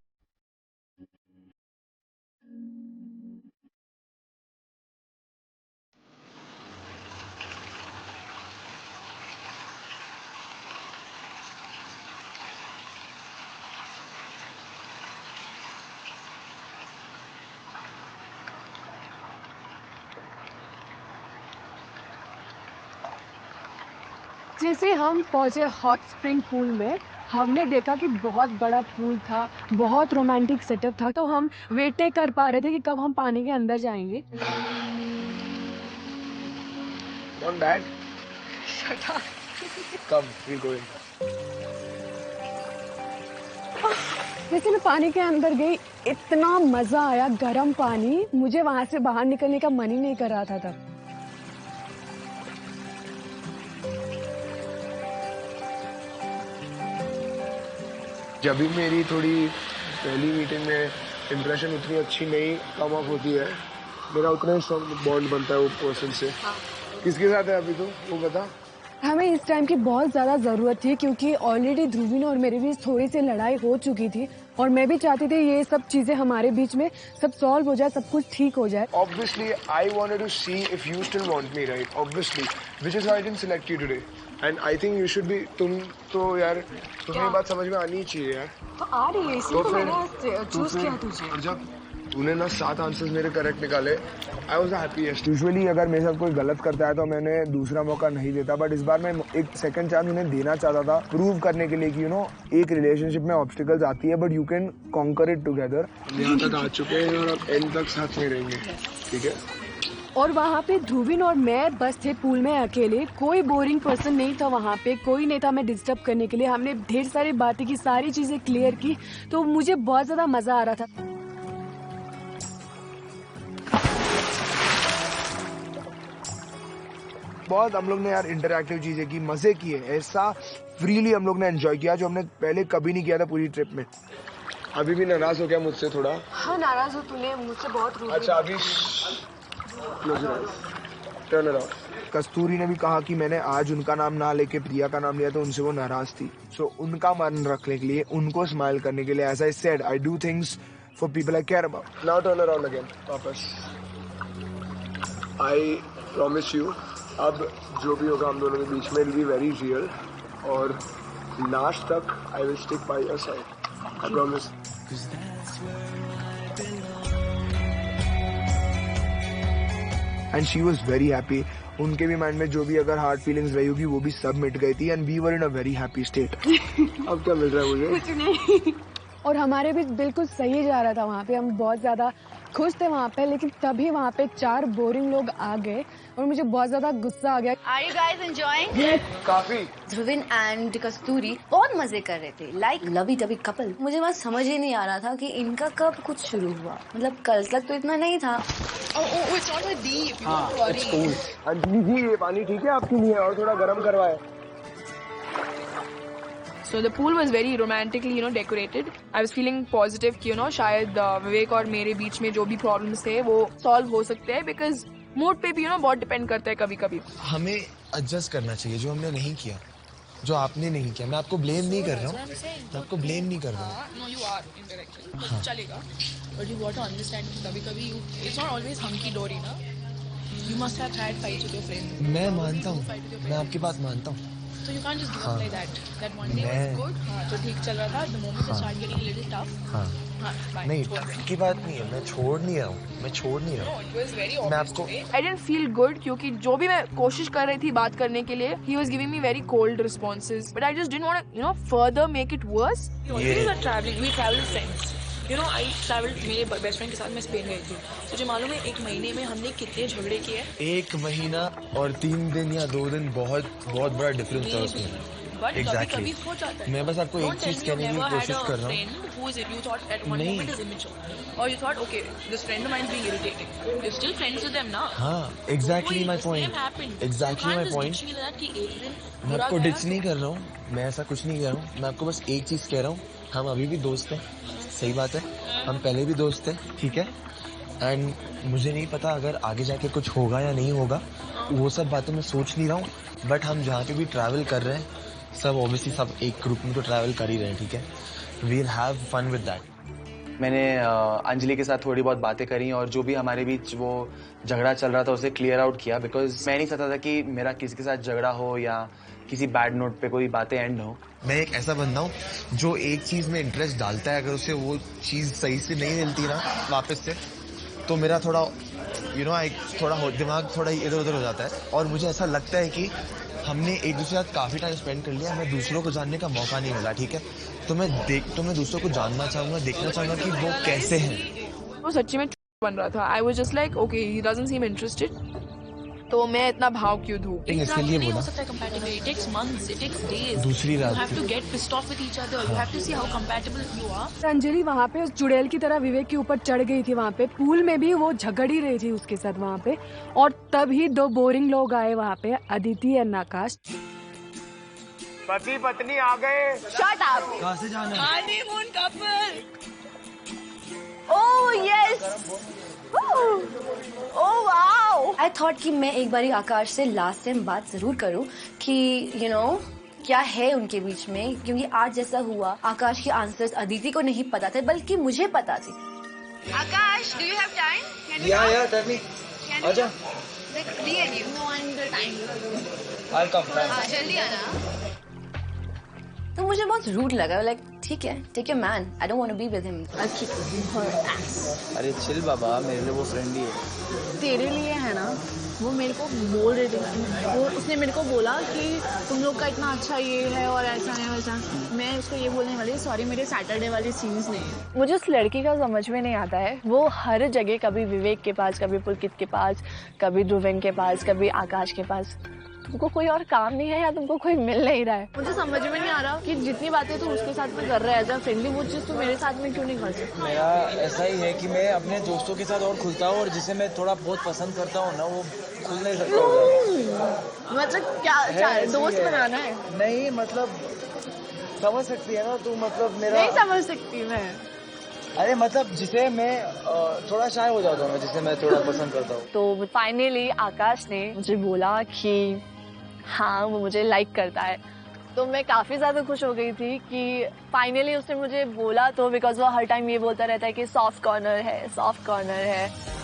जैसे हम पहुंचे हॉट स्प्रिंग पूल में, हमने देखा कि बहुत बड़ा पूल था, बहुत रोमांटिक सेटअप था। तो हम वेट नहीं कर पा रहे थे कि कब हम पानी के अंदर जाएंगे। Not bad. Shut up. Come, we'll go in. जैसे मैं पानी के अंदर गई, इतना मजा आया, गर्म पानी। मुझे वहां से बाहर निकलने का मन ही नहीं कर रहा था तब। जब भी मेरी थोड़ी पहली मीटिंग में इम्प्रेशन उतनी अच्छी नहीं कम अप होती है, मेरा उतना ही स्ट्रॉन्ग बॉन्ड बनता है वो पर्सन से। किसके साथ है अभी तो वो बता। हमें इस टाइम की बहुत ज्यादा जरूरत थी, क्योंकि ऑलरेडी ध्रुविन और मेरे बीच थोड़ी सी लड़ाई हो चुकी थी और मैं भी चाहती थी ये सब चीजें हमारे बीच में सब सॉल्व हो जाए, सब कुछ ठीक हो जाए। Obviously, I wanted to see if you still want me, right? Obviously, which is why I didn't select you today. And I think you should be. तुम तो यार, तुम्हें ये बात समझ में आनी ही चाहिए यार। तो आ रही है, इसलिए तो मैंने चूज किया तुझे। और जब तूने ना 7 आंसर्स मेरे करेक्ट निकाले, आई वाज हैप्पीएस्ट। यूजुअली अगर मेरे साथ कोई गलत करता है तो मैंने दूसरा मौका नहीं देता, बट इस बार मैं एक सेकंड चांस उन्हें देना चाहता था, प्रूव करने के लिए कि एक रिलेशनशिप में ऑब्स्टिकल्स आती है but you can conquer it together. यहाँ तक आ चुके हैं और अब एंड तक साथ में रहेंगे, ठीक है? और वहाँ पे ध्रुविन और मैं बस थे पूल में अकेले। कोई बोरिंग पर्सन नहीं था वहाँ पे, कोई नहीं था मैं डिस्टर्ब करने के लिए। हमने ढेर सारी बातें की, सारी चीजें क्लियर की, तो मुझे बहुत ज्यादा मजा आ रहा था। बहुत हम लोग ने यार इंटरैक्टिव चीजें की, मजे किए, ऐसा फ्रीली हम लोग ने एंजॉय किया जो हमने पहले कभी नहीं किया था पूरी ट्रिप में। अभी भी नाराज हो गया मुझसे थोड़ा? हाँ नाराज हो, तूने मुझसे बहुत रूड। अच्छा अभी टर्न अराउंड। कस्तूरी ने भी कहा कि मैंने आज उनका नाम ना लेके प्रिया का नाम लिया तो उनसे वो नाराज थी। सो उनका मन रखने के लिए, उनको स्माइल करने के लिए, as I said, I do things for people I care about. Now turn around again वापस। आई प्रॉमिस यू, अब जो भी होगा हम दोनों के बीच में, विल बी वेरी रियल और लास्ट तक I will stick by your side, I promise. And she was very happy. उनके भी माइंड में जो भी अगर हार्ड फीलिंग्स रही होगी वो भी सब मिट गई थी and we were in a very happy state. अब क्या मिल रहा है मुझे? कुछ नहीं। और हमारे भी बिल्कुल सही जा रहा था वहाँ पे, हम बहुत ज्यादा खुश थे वहाँ पे, लेकिन तभी वहाँ पे 4 बोरिंग लोग आ गए और मुझे बहुत ज्यादा गुस्सा आ गया। Are you guys enjoying? काफी। ध्रुविन एंड कस्तूरी बहुत मजे कर रहे थे, लाइक लवी डबी कपल। मुझे बस समझ ही नहीं आ रहा था कि इनका कब कुछ शुरू हुआ, मतलब कल तक तो इतना नहीं था। जी ये पानी ठीक है आपके लिए और थोड़ा गर्म करवाए? So the pool was very romantically, decorated. I was feeling positive कि शायद विवेक और मेरे बीच में जो भी problems थे वो solve हो सकते हैं, because mood पे भी बहुत depend करता है कभी कभी। हमें एडजस्ट करना चाहिए जो हमने नहीं किया, जो आपने नहीं किया। मैं आपको ब्लेम नहीं कर रहा हूँ, मैं आपको ब्लेम नहीं कर रहा हूँ। No, you are indirectly. चलेगा, but you got to understand कि कभी कभी it's not always hunky dory ना। You must have had fights with your friends. मैं मानता हूँ, मैं आपकी बात मानता हूँ। So you can't just give up like that. That one day was good, तो ठीक चल रहा था. The moment it started getting a little tough. नहीं, की बात नहीं है, मैं छोड़ नहीं रहा हूँ, मैं छोड़ नहीं रहा हूँ। It was very मैं obvious आपको to me. I didn't feel good क्योंकि जो भी मैं कोशिश कर रही थी बात करने के लिए, he was giving me very cold responses. But I just didn't want to, further make it worse. We were traveling, we traveled friends. I traveled, मेरे बेस्ट फ्रेंड के साथ मैं स्पेन गई थी। तुझे मालूम है 1 महीने में हमने कितने झगड़े किए? 1 महीना और 3 दिन या 2 दिन बहुत बहुत बड़ा डिफरेंस था उसमें। Exactly. हो जाता है। मैं बस आपको एक चीज कहने की कोशिश कर रहा हूँ। You thought at one moment is immature, or you thought okay, this friend of mine is being irritating. You're still friends with them now. हाँ, exactly my point. Exactly my point. मैं आपको डिच नहीं कर रहा हूँ, मैं ऐसा कुछ नहीं कर रहा हूँ। मैं आपको बस एक चीज कह रहा हूँ, हम अभी भी दोस्त हैं, सही बात है, हम पहले भी दोस्त हैं, ठीक है। एंड मुझे नहीं पता अगर आगे जाके कुछ होगा या नहीं होगा, वो सब बातें मैं सोच नहीं रहा हूँ। बट हम जहाँ पे भी ट्रैवल कर रहे हैं, सब ऑब्वियसली सब एक ग्रुप में तो ट्रैवल कर ही रहे हैं, ठीक है। We'll have fun with that. मैंने अंजलि के साथ थोड़ी बहुत बातें करी और जो भी हमारे बीच वो झगड़ा चल रहा था उसे क्लियर आउट किया, बिकॉज मैं नहीं चाहता था कि मेरा किसी के साथ झगड़ा हो या किसी बैड नोट पे कोई बातें एंड हो। मैं एक ऐसा बंदा हूँ जो एक चीज में इंटरेस्ट डालता है, अगर उसे वो चीज सही से नहीं मिलती ना वापस से, तो मेरा थोड़ा थोड़ा दिमाग थोड़ा इधर उधर हो जाता है। और मुझे ऐसा लगता है कि हमने एक दूसरे के साथ काफी टाइम स्पेंड कर लिया, हमें दूसरों को जानने का मौका नहीं मिला, ठीक है। तो मैं दूसरों को जानना चाहूंगा, देखना चाहूंगा कि वो कैसे हैं। वो सच्ची में बन रहा था। I was just like okay, he doesn't seam interested, तो मैं इतना भाव क्यों दूं? इसके लिए बोला दूसरी रात अंजलि वहाँ पे उस चुड़ैल की तरह विवेक के ऊपर चढ़ गई थी। वहाँ पे पूल में भी वो झगड़ ही रही थी उसके साथ वहाँ पे, और तभी 2 बोरिंग लोग आए वहाँ पे, अदिति और आकाश। पति पत्नी आ गए। Shut up. कहाँ से जाना है? Honeymoon couple. Oh yes. Oh wow. I thought कि मैं एक बारी आकाश से लास्ट टाइम बात जरूर करूं कि क्या है उनके बीच में, क्योंकि आज जैसा हुआ आकाश के आंसर्स अदिति को नहीं पता थे बल्कि मुझे पता थे। आकाश, do you have time? या तभी आजा। I'll come back. जल्दी आना। तो मुझे बहुत रूड लगा, लाइक ठीक है, take your man, I don't want to be with him. अरे चिल बाबा, मेरे लिए वो फ्रेंड ही है। तेरे लिए है ना, वो मेरे को बोल रहे थे, उसने मेरे को बोला कि तुम लोग का इतना अच्छा ये है और ऐसा है वैसा। मैं उसको ये बोलने वाली, सॉरी मेरे सैटरडे वाली सीन्स नहीं है। मुझे उस लड़की का समझ में नहीं आता है, वो हर जगह कभी विवेक के पास, कभी पुलकित के पास, कभी ध्रुविन के पास, कभी आकाश के पास। तुमको कोई और काम नहीं है या तुमको कोई मिल नहीं रहा है? मुझे समझ में नहीं आ रहा कि जितनी बातें तू उसके साथ में कर रहा है एज अ फ्रेंडली, वो चीज़ तू मेरे साथ में क्यों नहीं कर सकता? मेरा ऐसा ही है कि मैं अपने दोस्तों के साथ और खुलता हूँ, और जिसे मैं थोड़ा बहुत पसंद करता हूँ ना, वो सुन नहीं सकता हूँ। मतलब क्या दोस्त बनाना है? नहीं मतलब समझ सकती है ना तू, मतलब मेरा नहीं समझ सकती मैं। अरे मतलब जिसे मैं थोड़ा शाय हो जाता हूँ मैं, जिसे मैं थोड़ा पसंद करता हूँ। तो फाइनली आकाश ने मुझे बोला कि हाँ वो मुझे लाइक करता है, तो मैं काफ़ी ज़्यादा खुश हो गई थी कि फाइनली उसने मुझे बोला। तो बिकॉज वो हर टाइम ये बोलता रहता है कि सॉफ्ट कॉर्नर है, सॉफ्ट कॉर्नर है।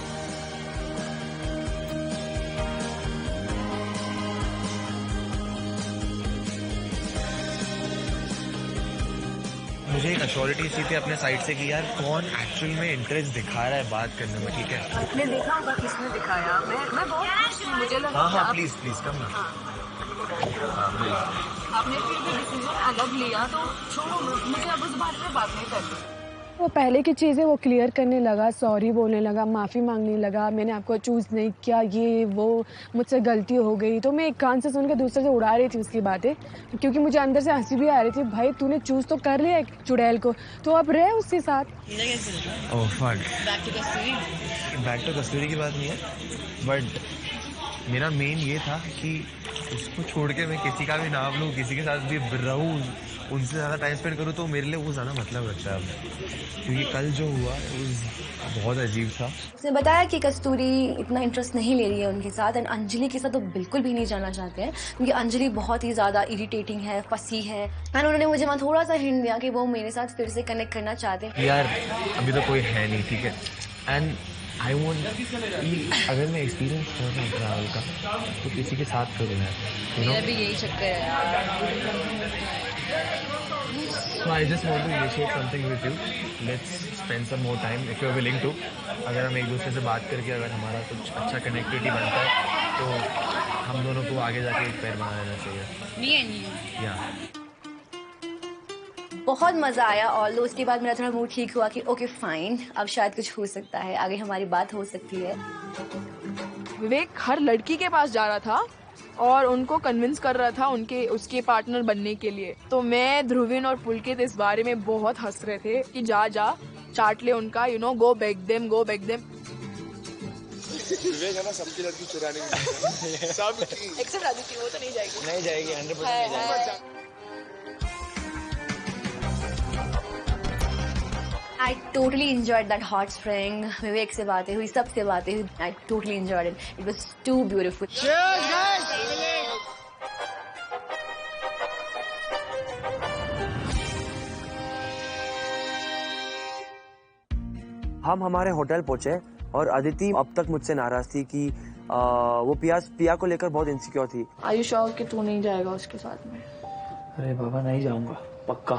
मुझे एक अश्योरिटी सी थी अपने साइड से कि यार कौन एक्चुअल में इंटरेस्ट दिखा रहा है बात करने में, ठीक है? आपने देखा होगा किसने दिखाया? मैं बहुत मुझे लगा हाँ प्लीज कम ना। आपने फिर भी डिसीजन अलग लिया, तो छोड़ो, मुझे अब उस बात पे बात नहीं करनी। वो पहले की चीज़ें वो क्लियर करने लगा, सॉरी बोलने लगा, माफ़ी मांगने लगा, मैंने आपको चूज़ नहीं किया, ये वो मुझसे गलती हो गई। तो मैं एक कान से सुन के दूसरे से उड़ा रही थी उसकी बातें, क्योंकि मुझे अंदर से हंसी भी आ रही थी। भाई तूने चूज़ तो कर लिया एक चुड़ैल को, तो अब रहे उसके साथ। ओह फक, बैक टू कस्तूरी की बात नहीं है, बट मेरा मेन ये था कि उसको छोड़ के मैं किसी का भी नाम लूँ, किसी के साथ भी रहूँ, उनसे ज़्यादा टाइम स्पेंड करूँ, तो मेरे लिए वो ज़्यादा मतलब रखता है। क्योंकि कल जो हुआ वो बहुत अजीब था। उसने बताया कि कस्तूरी इतना इंटरेस्ट नहीं ले रही है उनके साथ, एंड अंजलि के साथ तो बिल्कुल भी नहीं जाना चाहते हैं, क्योंकि अंजलि बहुत ही ज़्यादा इरिटेटिंग है, फंसी है। एंड उन्होंने मुझे वहाँ थोड़ा सा हिंट दिया कि वो मेरे साथ फिर से कनेक्ट करना चाहते हैं। यार अभी तो कोई है नहीं, ठीक है? एंड आई वॉन्ट अगर मैं एक्सपीरियंस कर रहा हूँ ट्रैवल का तो किसी के साथ करूँ यार, मेरा भी यही चक्कर है यार। So I just want to initiate something with you. Let's spend some more time if you're willing to. अगर हम एक दूसरे से बात करके अगर हमारा कुछ अच्छा कनेक्टिविटी बनता है तो हम दोनों को आगे जाके एक पैर बना लेना चाहिए। या बहुत मज़ा आया, और उसके बाद मेरा थोड़ा मूड ठीक हुआ कि ओके फाइन, अब शायद कुछ हो सकता है, आगे हमारी बात हो सकती है। विवेक हर लड़की के पास जा रहा था और उनको कन्विंस कर रहा था उसके पार्टनर बनने के लिए। तो मैं, ध्रुवीन और पुलकित इस बारे में बहुत हंस रहे थे कि जा चाट ले उनका, गो बैक देम। विवेक है ना सबकी लड़की चुराने की सबकी एक्सेप्ट आदित्य, वो तो नहीं जाएगी 100% नहीं जाएगी। I totally enjoyed that hot spring. विवेक से बातें हुई, सबसे बातें हुई। I totally enjoyed it. It was too beautiful. Cheers, guys! हम हमारे होटल पहुंचे और अदिति अब तक मुझसे नाराज थी कि वो पिया को लेकर बहुत इनसिक्योर थी। Are you sure कि तू नहीं जाएगा उसके साथ में? अरे बाबा नहीं जाऊंगा पक्का,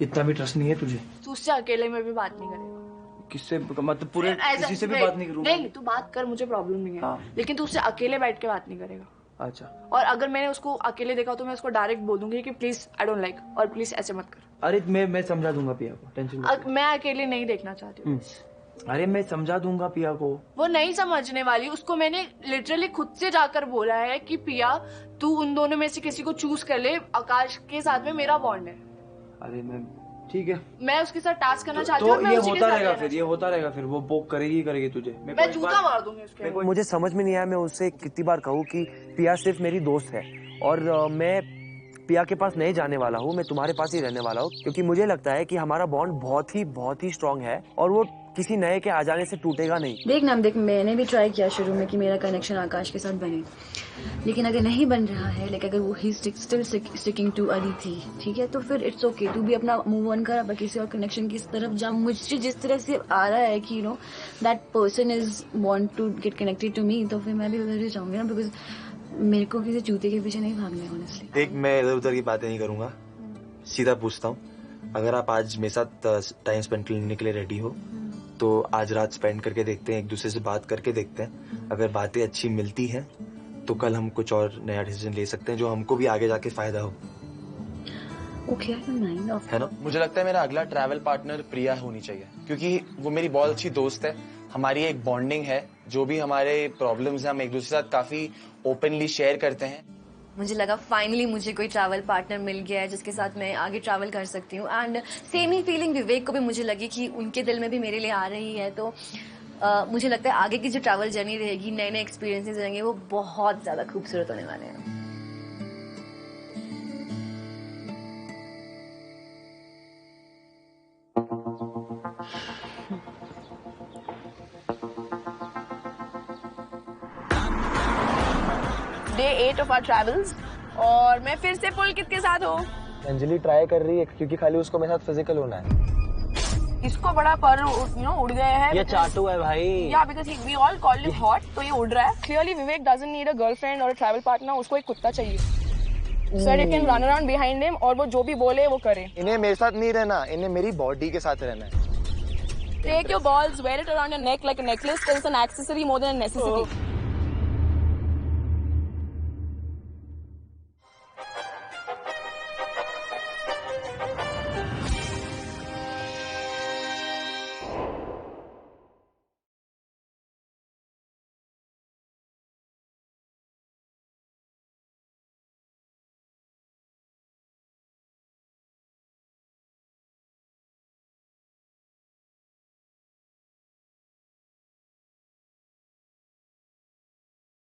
इतना भी ट्रस्ट नहीं है तुझे? तू उससे अकेले में भी बात नहीं करेगा? किससे, मतलब पूरे किसी से भी बात नहीं करूंगा? नहीं, तू बात कर, मुझे प्रॉब्लम नहीं है। हाँ। लेकिन तू उससे अकेले बैठ के बात नहीं करेगा। अच्छा। और अगर मैंने उसको अकेले देखा तो मैं उसको डायरेक्ट बोल दूंगी कि प्लीज आई डोंट लाइक, और प्लीज ऐसे मत कर। अरे मैं समझा दूंगा पिया को, टेंशन मत ले। मैं अकेले नहीं देखना चाहती हूँ। अरे मैं समझा दूंगा पिया को। वो नहीं समझने वाली, उसको मैंने लिटरली खुद से जाकर बोला है कि पिया तू उन दोनों में से किसी को चूज कर ले, आकाश के साथ में मेरा बॉन्ड है। अरे मैं ठीक है, मैं उसके साथ टास्क करना चाहती हूँ। तो ये होता रहेगा फिर वो पोक करेगी तुझे। मैं जूता मार दूंगी उसके। मुझे समझ में नहीं आया मैं उससे कितनी बार कहूँ कि पिया सिर्फ मेरी दोस्त है और मैं पिया के पास नहीं जाने वाला हूँ, मैं तुम्हारे पास ही रहने वाला हूँ, क्योंकि मुझे लगता है कि हमारा बॉन्ड बहुत ही स्ट्रांग है और वो किसी नए के आ जाने से टूटेगा नहीं। देख मैंने भी ट्राई किया शुरू में कि मेरा कनेक्शन आकाश के साथ बने, लेकिन अगर नहीं बन रहा है, लाइक अगर वो he still sticking to Aditi, ठीक है, तो फिर इट्स ओके, तू भी अपना मूव ऑन कर, अब किसी और कनेक्शन की तरफ जा। मुझे जिस तरह से आ रहा है कि that person is want to get connected to me, तो फिर मैं भी उधर ही जाऊंगी ना, बिकॉज मेरे को किसी जूते के पीछे नहीं भागना ऑनेस्टली। देख मैं इधर उधर की बातें नहीं करूंगा, सीधा पूछता हूँ, अगर आप आज मेरे साथ टाइम स्पेंड करने के लिए रेडी हो तो आज रात स्पेंड करके देखते हैं, एक दूसरे से बात करके देखते हैं, अगर बातें अच्छी मिलती हैं तो कल हम कुछ और नया डिसीजन ले सकते हैं जो हमको भी आगे जाके फायदा हो। ओके, है ना? मुझे लगता है मेरा अगला ट्रैवल पार्टनर प्रिया होनी चाहिए, क्योंकि वो मेरी बहुत अच्छी दोस्त है, हमारी एक बॉन्डिंग है, जो भी हमारे प्रॉब्लम्स हैं हम एक दूसरे के साथ काफी ओपनली शेयर करते हैं। मुझे लगा फाइनली मुझे कोई ट्रैवल पार्टनर मिल गया है जिसके साथ मैं आगे ट्रैवल कर सकती हूँ, एंड सेम ही फीलिंग विवेक को भी मुझे लगी कि उनके दिल में भी मेरे लिए आ रही है। तो मुझे लगता है आगे की जो ट्रैवल जर्नी रहेगी, नए नए एक्सपीरियंसेस रहेंगे, वो बहुत ज्यादा खूबसूरत होने वाले हैं। Day 8 of our travels और मैं फिर से पुलकित के साथ हूँ। अंजलि ट्राई कर रही है क्योंकि खाली उसको मेरे साथ फिजिकल होना है। इसको बड़ा पर उड़ गए हैं। ये चाटू है भाई। Yeah, because we all called him hot, तो ये उड़ रहा है। Clearly Vivek doesn't need a girlfriend or a travel partner, उसको एक कुत्ता चाहिए। So that he can run around behind him और वो जो भी बोले वो करे। इन्हें मेरे साथ नहीं रहना, इन्हें मेरी बॉडी के साथ रहना है। Take your balls, wear it around your neck like a necklace, till it's an accessory more than a necessity.